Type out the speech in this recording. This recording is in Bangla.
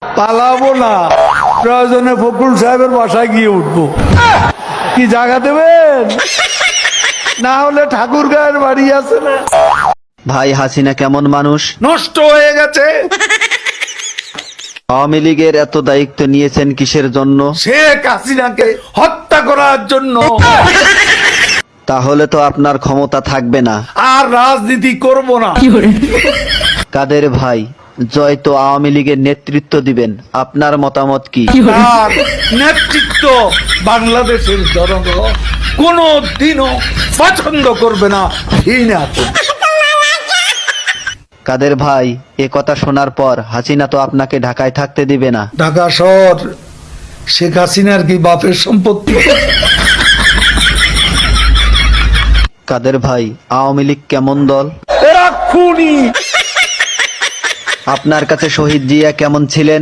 পালাবো না, প্রয়োজনে ফখরুল সাহেবের বাসায় গিয়ে উঠবো। কি জায়গা দেবেন? না হলে ঠাকুর গায়ের বাড়ি আছে না? ভাই হাসিনা কেমন মানুষ? নষ্ট হয়ে গেছে। আওয়ামী লীগের এত দায়িত্ব নিয়েছেন কিসের জন্য? শেখ হাসিনাকে হত্যা করার জন্য। তাহলে তো আপনার ক্ষমতা থাকবে না। আর রাজনীতি করব না। কাদের ভাই, জয় তো আওয়ামী লীগের নেতৃত্ব দিবেন, আপনার মতামত কি? তার নেতৃত্ব বাংলাদেশের জনগণ কোনো দিনও পছন্দ করবে না, ঘৃণা করবে। কাদের ভাই, এ কথা শোনার পর হাসিনা তো আপনাকে ঢাকায় থাকতে দিবে না। ঢাকা শহর শেখ হাসিনার কি বাপের সম্পত্তি? কাদের ভাই, আওয়ামী লীগ কেমন দল? এরা খুনি। আপনার কাছে শহীদ জিয়া কেমন ছিলেন?